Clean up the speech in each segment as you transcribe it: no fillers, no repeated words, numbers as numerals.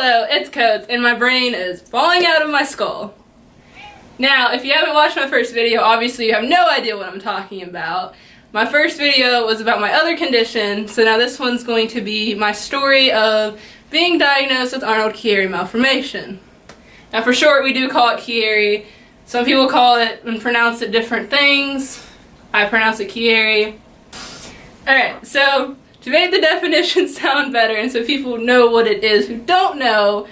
Hello, it's Coates, and my brain is falling out of my skull. Now, if you haven't watched my first video, obviously you have no idea what I'm talking about. My first video was about my other condition, so now this one's going to be my story of being diagnosed with Arnold-Chiari malformation. Now, for short, we do call it Chiari. Some people call it and pronounce it different things. I pronounce it Chiari. Alright, so to make the definition sound better and so people know what it is who don't know,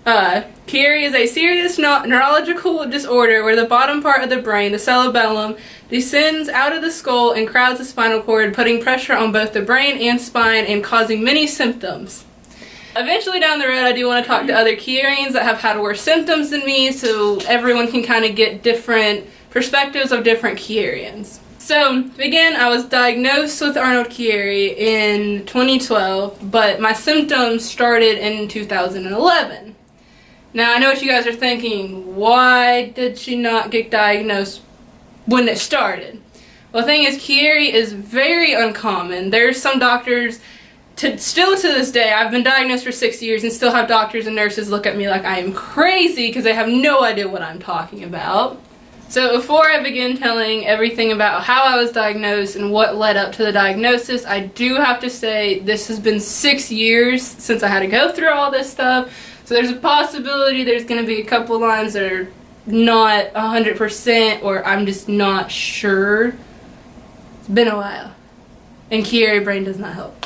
Chiari is a serious neurological disorder where the bottom part of the brain, the cerebellum, descends out of the skull and crowds the spinal cord, putting pressure on both the brain and spine and causing many symptoms. Eventually down the road I do want to talk to other Chiarians that have had worse symptoms than me so everyone can kind of get different perspectives of different Chiarians. So, to begin, I was diagnosed with Arnold-Chiari in 2012, but my symptoms started in 2011. Now, I know what you guys are thinking, why did she not get diagnosed when it started? Well, the thing is, Chiari is very uncommon. There's some doctors, still to this day, I've been diagnosed for 6 years and still have doctors and nurses look at me like I am crazy because they have no idea what I'm talking about. So before I begin telling everything about how I was diagnosed and what led up to the diagnosis, I do have to say this has been 6 years since I had to go through all this stuff. So there's a possibility there's going to be a couple lines that are not 100% or I'm just not sure. It's been a while. And Chiari brain does not help.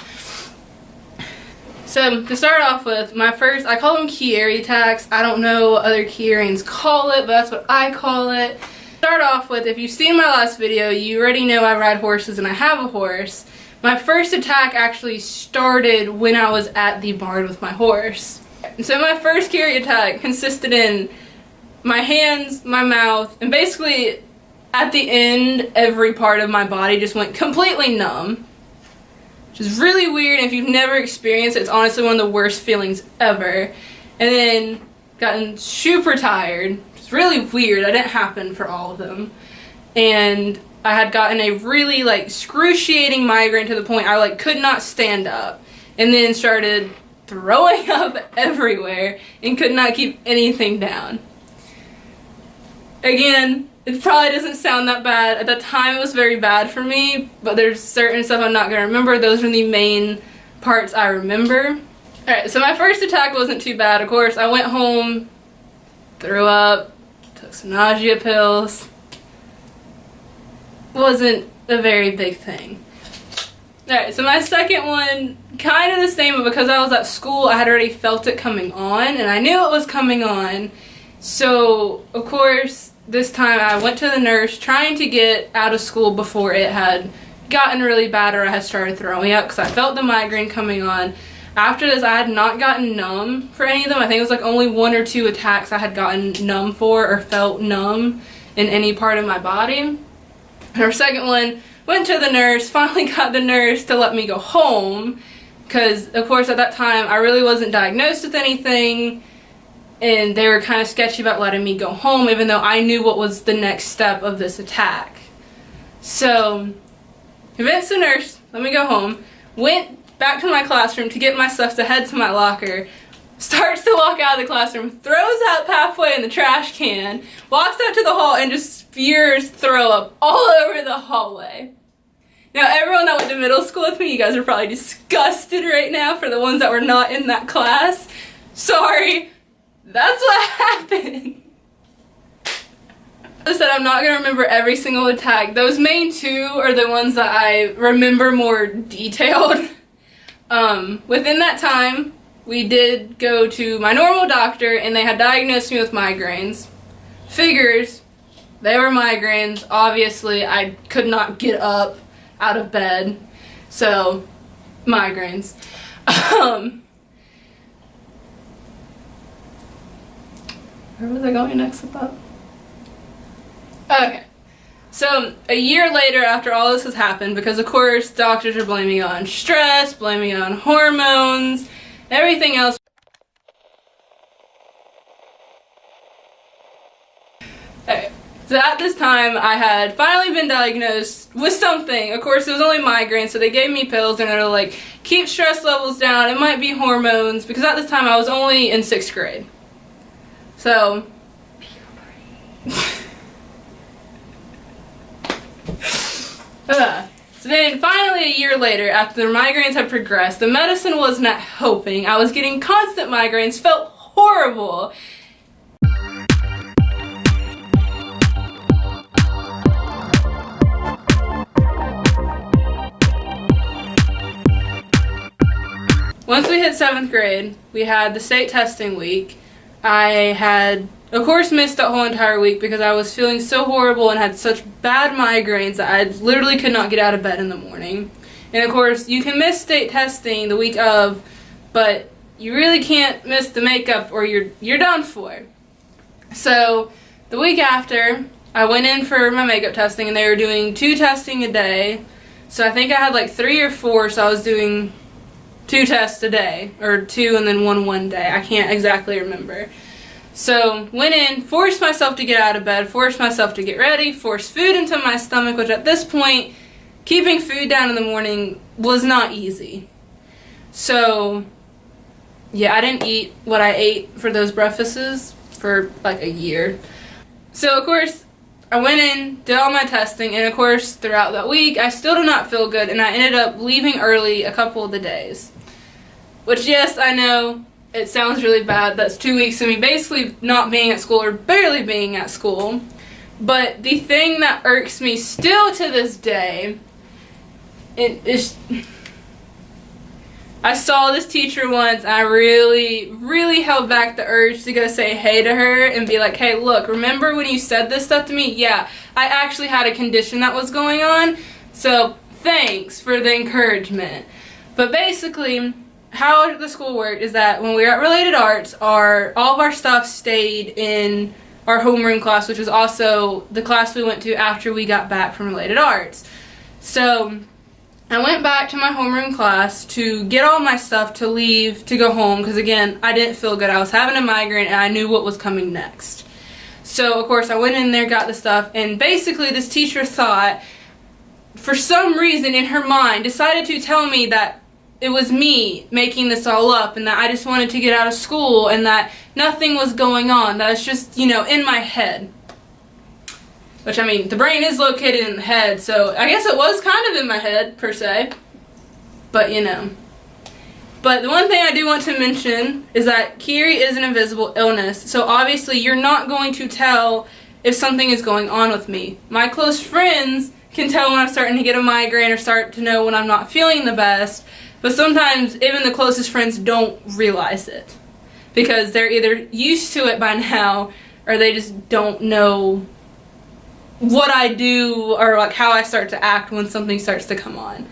So to start off with, I call them Chiari attacks. I don't know what other Chiarians call it, but that's what I call it. Start off with, if you've seen my last video, you already know I ride horses and I have a horse. My first attack actually started when I was at the barn with my horse. So my first Chiari attack consisted in my hands, my mouth, and basically at the end, every part of my body just went completely numb. Which is really weird, and if you've never experienced it, it's honestly one of the worst feelings ever. And then gotten super tired. It's really weird. That didn't happen for all of them. And I had gotten a really excruciating migraine to the point I could not stand up. And then started throwing up everywhere and could not keep anything down. Again, it probably doesn't sound that bad. At the time it was very bad for me, but there's certain stuff I'm not going to remember. Those are the main parts I remember. Alright, so my first attack wasn't too bad. Of course, I went home, threw up, took some nausea pills. Wasn't a very big thing. Alright, so my second one, kind of the same, but because I was at school, I had already felt it coming on, and I knew it was coming on. So, of course, this time I went to the nurse trying to get out of school before it had gotten really bad or I had started throwing up because I felt the migraine coming on. After this, I had not gotten numb for any of them. I think it was only 1 or 2 attacks I had gotten numb for or felt numb in any part of my body. Our second one, went to the nurse, finally got the nurse to let me go home because, of course, at that time I really wasn't diagnosed with anything. And they were kind of sketchy about letting me go home even though I knew what was the next step of this attack. So, convinced the nurse, let me go home, went back to my classroom to get my stuff to head to my locker, starts to walk out of the classroom, throws up halfway in the trash can, walks out to the hall and just spews throw up all over the hallway. Now everyone that went to middle school with me, you guys are probably disgusted right now for the ones that were not in that class. Sorry. That's what happened. I said I'm not going to remember every single attack. Those main 2 are the ones that I remember more detailed. Within that time, we did go to my normal doctor and they had diagnosed me with migraines. Figures, they were migraines. Obviously, I could not get up out of bed. So, migraines. Where was I going next with that? Okay. So, a year later after all this has happened, because of course doctors are blaming it on stress, blaming it on hormones, everything else. Okay. So at this time, I had finally been diagnosed with something. Of course, it was only migraine, so they gave me pills and it'll like keep stress levels down. It might be hormones, because at this time I was only in 6th grade. So, so then finally a year later, after the migraines had progressed, the medicine was not helping. I was getting constant migraines, felt horrible. Once we hit 7th grade, we had the state testing week. I had, of course, missed that whole entire week because I was feeling so horrible and had such bad migraines that I literally could not get out of bed in the morning. And of course, you can miss state testing the week of, but you really can't miss the makeup or you're done for. So the week after, I went in for my makeup testing and they were doing 2 testing a day. So I think I had like 3 or 4, so I was doing 2 tests a day, or 2 and then one day. I can't exactly remember. So went in, forced myself to get out of bed, forced myself to get ready, forced food into my stomach, which at this point, keeping food down in the morning was not easy. So yeah, I didn't eat what I ate for those breakfasts for like a year. So of course, I went in, did all my testing, and of course throughout that week I still did not feel good, and I ended up leaving early a couple of the days. Which, yes, I know, it sounds really bad. That's 2 weeks of me basically not being at school or barely being at school. But the thing that irks me still to this day, it is, I saw this teacher once, and I really held back the urge to go say hey to her and be like, hey, look, remember when you said this stuff to me? Yeah, I actually had a condition that was going on, so thanks for the encouragement. But basically, how the school worked is that when we were at Related Arts, all of our stuff stayed in our homeroom class, which was also the class we went to after we got back from Related Arts. So I went back to my homeroom class to get all my stuff to leave to go home because, again, I didn't feel good. I was having a migraine and I knew what was coming next. So, of course, I went in there, got the stuff, and basically this teacher thought, for some reason in her mind, decided to tell me that it was me making this all up and that I just wanted to get out of school and that nothing was going on. That was just, you know, in my head. Which, I mean, the brain is located in the head, so I guess it was kind of in my head, per se. But, you know. But the one thing I do want to mention is that Chiari is an invisible illness, so obviously you're not going to tell if something is going on with me. My close friends can tell when I'm starting to get a migraine or start to know when I'm not feeling the best, but sometimes even the closest friends don't realize it because they're either used to it by now or they just don't know what I do or like how I start to act when something starts to come on.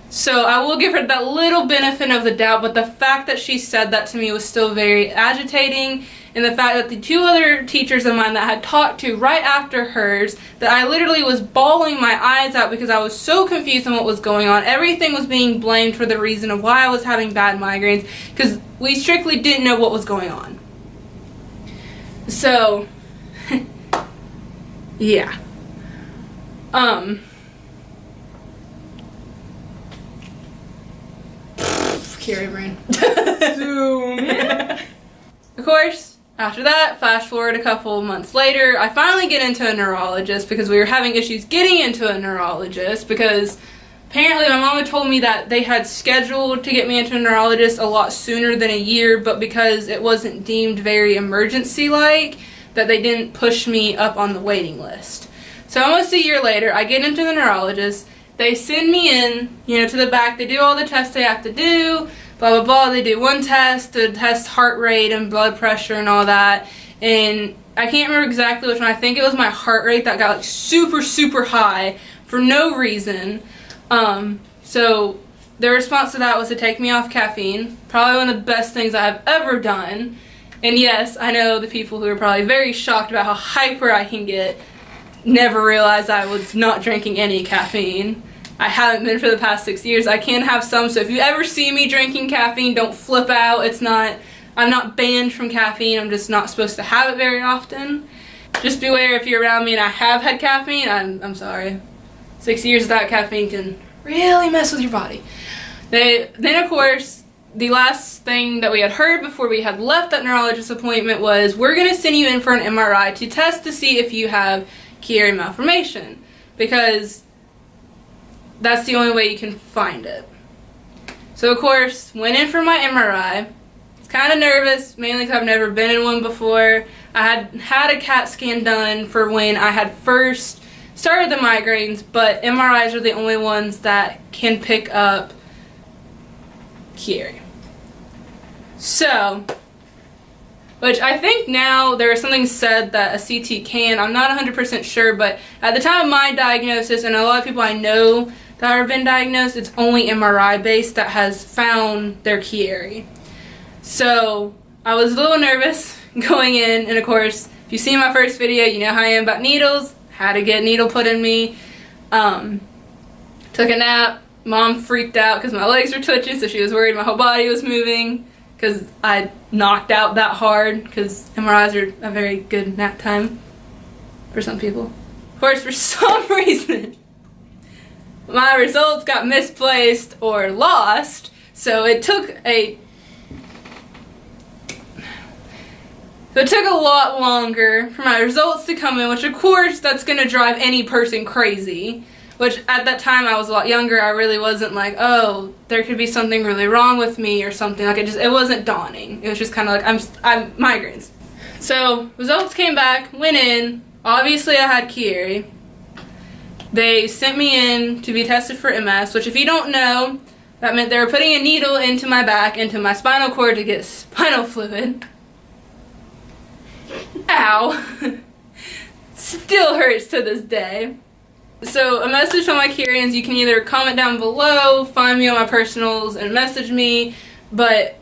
So I will give her that little benefit of the doubt, but the fact that she said that to me was still very agitating, and the fact that the 2 other teachers of mine that I had talked to right after hers, that I literally was bawling my eyes out because I was so confused on what was going on. Everything was being blamed for the reason of why I was having bad migraines because we strictly didn't know what was going on. So, yeah. Chiari brain. Of course, after that, flash forward a couple months later, I finally get into a neurologist because we were having issues getting into a neurologist because apparently my mom had told me that they had scheduled to get me into a neurologist a lot sooner than a year, but because it wasn't deemed very emergency-like, that they didn't push me up on the waiting list. So almost a year later, I get into the neurologist. They send me in, you know, to the back. They do all the tests they have to do, blah, blah, blah. They do one test to test heart rate and blood pressure and all that. And I can't remember exactly which one. I think it was my heart rate that got like super high for no reason. So their response to that was to take me off caffeine. Probably one of the best things I've ever done. And yes, I know the people who are probably very shocked about how hyper I can get never realized I was not drinking any caffeine. I haven't been for the past 6 years. I can have some, so if you ever see me drinking caffeine, don't flip out. I'm not banned from caffeine. I'm just not supposed to have it very often. just beware if you're around me and I have had caffeine, I'm sorry. 6 years without caffeine can really mess with your body. Then of course, the last thing that we had heard before we had left that neurologist appointment was, we're going to send you in for an MRI to test to see if you have Chiari malformation, because that's the only way you can find it. So of course, went in for my MRI. Was kind of nervous, mainly because I've never been in one before. I had a CAT scan done for when I had first started the migraines, but MRIs are the only ones that can pick up Chiari. So, which I think now there is something said that a CT can. I'm not 100% sure, but at the time of my diagnosis, and a lot of people I know that have been diagnosed, it's only MRI based that has found their Chiari. So I was a little nervous going in, and of course, if you've seen my first video, you know how I am about needles. Had to get a needle put in me. Took a nap. Mom freaked out because my legs were twitching, so she was worried my whole body was moving because I knocked out that hard, because MRIs are a very good nap time for some people. Of course, for some reason, my results got misplaced or lost, so it took a lot longer for my results to come in, which of course that's going to drive any person crazy. Which at that time I was a lot younger, I really wasn't like, oh, there could be something really wrong with me or something. Like it wasn't dawning. It was just kind of like, I'm migraines. So results came back, went in. Obviously I had Chiari. They sent me in to be tested for MS, which if you don't know, that meant they were putting a needle into my back, into my spinal cord to get spinal fluid. Ow. Still hurts to this day. So a message from my Chiarians, you can either comment down below, find me on my personals and message me, but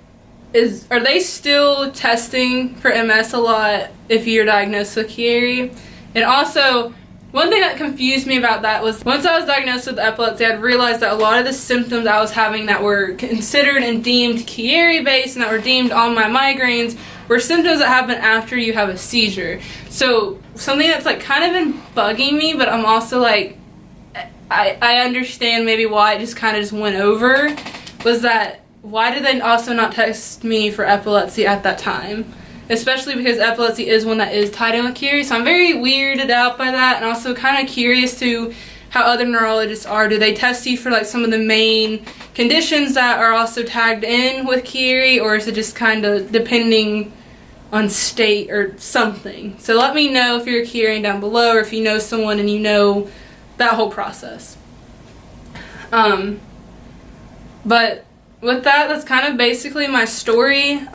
are they still testing for MS a lot if you're diagnosed with Chiari? And also, one thing that confused me about that was, once I was diagnosed with epilepsy, I realized that a lot of the symptoms I was having that were considered and deemed Chiari based and that were deemed on my migraines were symptoms that happen after you have a seizure. So something that's like kind of been bugging me, but I'm also like, I understand maybe why it just kind of just went over, was that why did they also not test me for epilepsy at that time? Especially because epilepsy is one that is tied in with Chiari, so I'm very weirded out by that, and also kind of curious to how other neurologists are. Do they test you for like some of the main conditions that are also tagged in with Chiari, or is it just kind of depending on state or something? So let me know if you're Chiarian down below, or if you know someone and you know that whole process. But with that, that's kind of basically my story.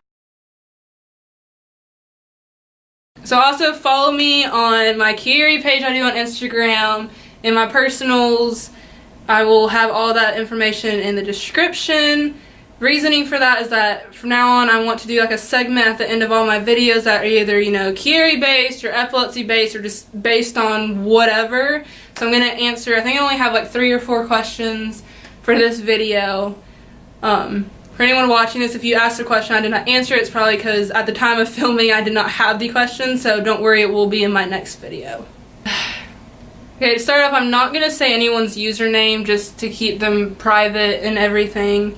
So also follow me on my Chiari page I do on Instagram, and my personals. I will have all that information in the description. Reasoning for that is that from now on I want to do like a segment at the end of all my videos that are either, you know, Chiari based or epilepsy based or just based on whatever. So I'm going to answer, I think I only have like 3 or 4 questions for this video. For anyone watching this, if you asked a question I did not answer, it's probably because at the time of filming I did not have the question, so don't worry, it will be in my next video. Okay, to start off, I'm not going to say anyone's username just to keep them private and everything.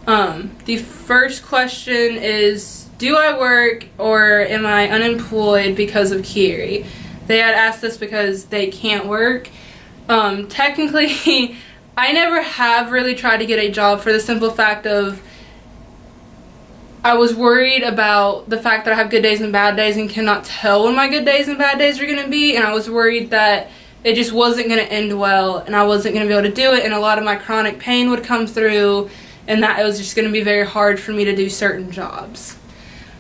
The first question is, do I work or am I unemployed because of Chiari? They had asked this because they can't work. Technically, I never have really tried to get a job for the simple fact of I was worried about the fact that I have good days and bad days and cannot tell when my good days and bad days are going to be, and I was worried that it just wasn't going to end well and I wasn't going to be able to do it, and a lot of my chronic pain would come through, and that it was just going to be very hard for me to do certain jobs.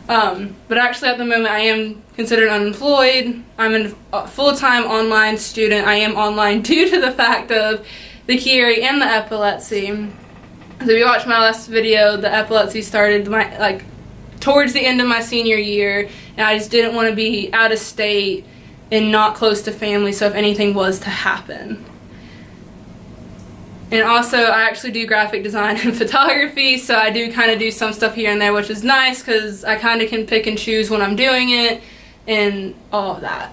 But actually at the moment I am considered unemployed. I'm a full-time online student. I am online due to the fact of the Chiari and the epilepsy. So if you watched my last video, the epilepsy started towards the end of my senior year, and I just didn't want to be out of state and not close to family, so if anything was to happen. And also, I actually do graphic design and photography, so I do kind of do some stuff here and there, which is nice because I kind of can pick and choose when I'm doing it and all of that.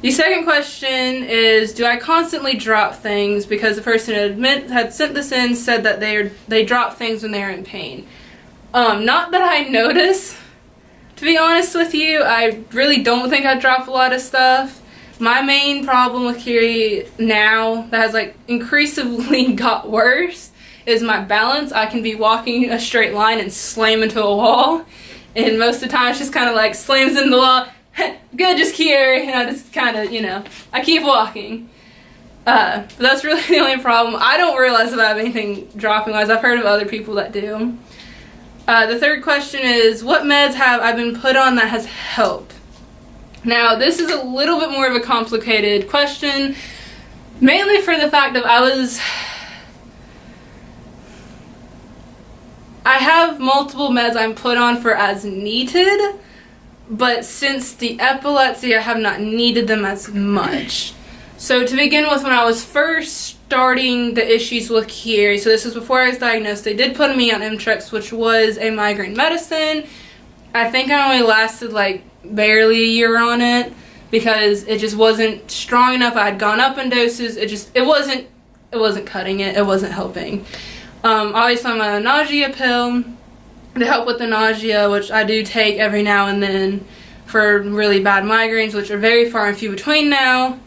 The second question is, do I constantly drop things? Because the person had sent this in said that they drop things when they're in pain. Not that I notice, to be honest with you. I really don't think I drop a lot of stuff. My main problem with Kiri now, that has like increasingly got worse, is my balance. I can be walking a straight line and slam into a wall, and most of the time it's just kind of like slams into the wall. Good, just Kiri, and I just kind of, you know, I keep walking. But that's really the only problem. I don't realize if I have anything dropping wise. I've heard of other people that do. The third question is, what meds have I been put on that has helped? Now, this is a little bit more of a complicated question, mainly for the fact that I have multiple meds I'm put on for as needed, but since the epilepsy, I have not needed them as much. So to begin with, when I was first starting the issues with Kiri, so this was before I was diagnosed, they did put me on Mtrex, which was a migraine medicine. I think I only lasted like barely a year on it because it just wasn't strong enough. I had gone up in doses. It wasn't cutting it. It wasn't helping. Obviously, I'm on a nausea pill to help with the nausea, which I do take every now and then for really bad migraines, which are very far and few between now.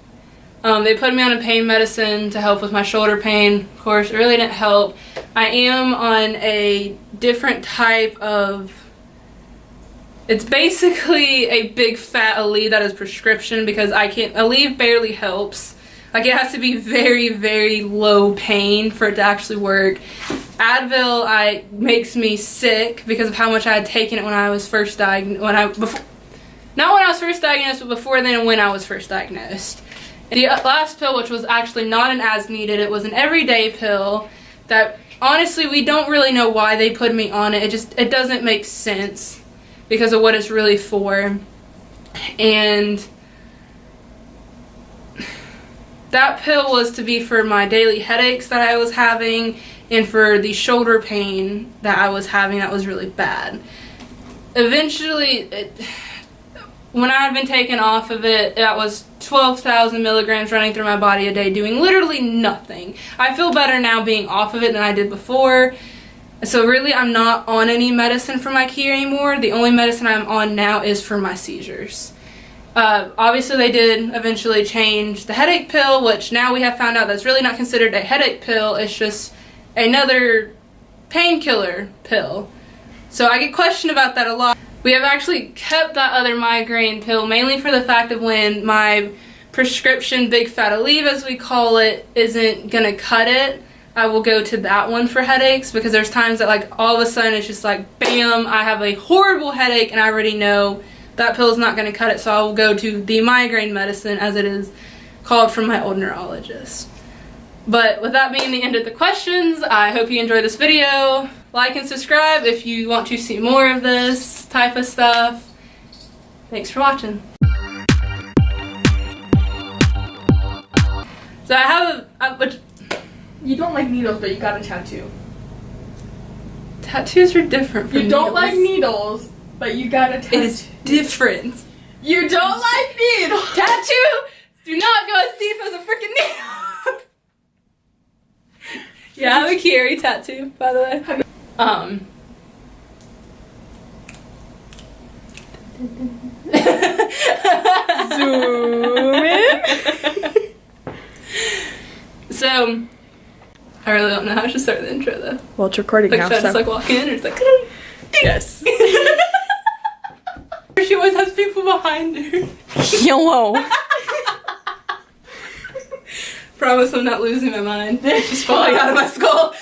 They put me on a pain medicine to help with my shoulder pain. Of course, it really didn't help. I am on a different type of, it's basically a big fat Aleve that is prescription, because Aleve barely helps. Like, it has to be very, very low pain for it to actually work. Advil makes me sick because of how much I had taken it when I was first diagnosed. Not when I was first diagnosed, but before then, when I was first diagnosed. And the last pill, which was actually not an as needed, it was an everyday pill that honestly we don't really know why they put me on it. It doesn't make sense because of what it's really for. And that pill was to be for my daily headaches that I was having and for the shoulder pain that I was having that was really bad. Eventually, when I had been taken off of it, that was 12,000 milligrams running through my body a day, doing literally nothing. I feel better now being off of it than I did before. So really, I'm not on any medicine for my Kiri anymore. The only medicine I'm on now is for my seizures. Obviously, they did eventually change the headache pill, which now we have found out that's really not considered a headache pill. It's just another painkiller pill. So I get questioned about that a lot. We have actually kept that other migraine pill mainly for the fact of when my prescription Big Fat Aleve, as we call it, isn't gonna cut it, I will go to that one for headaches, because there's times that like all of a sudden it's just like bam, I have a horrible headache and I already know that pill is not going to cut it, so I will go to the migraine medicine, as it is called, from my old neurologist. But with that being the end of the questions, I hope you enjoyed this video. Like and subscribe if you want to see more of this type of stuff. Thanks for watching. So I have which you don't like needles, but you got a tattoo. Tattoos are different from You don't like needles, but you got a tattoo. It is different. You don't like needles. Tattoo do not go as deep as a freaking needle. Yeah, I have a Kiri tattoo, by the way. Zoom in. So, I really don't know how I should start the intro though. Well, it's recording like, now, should I so. just like walk in, or just like Yes. She always has people behind her. YOLO. Promise I'm not losing my mind. It's just falling out of my skull.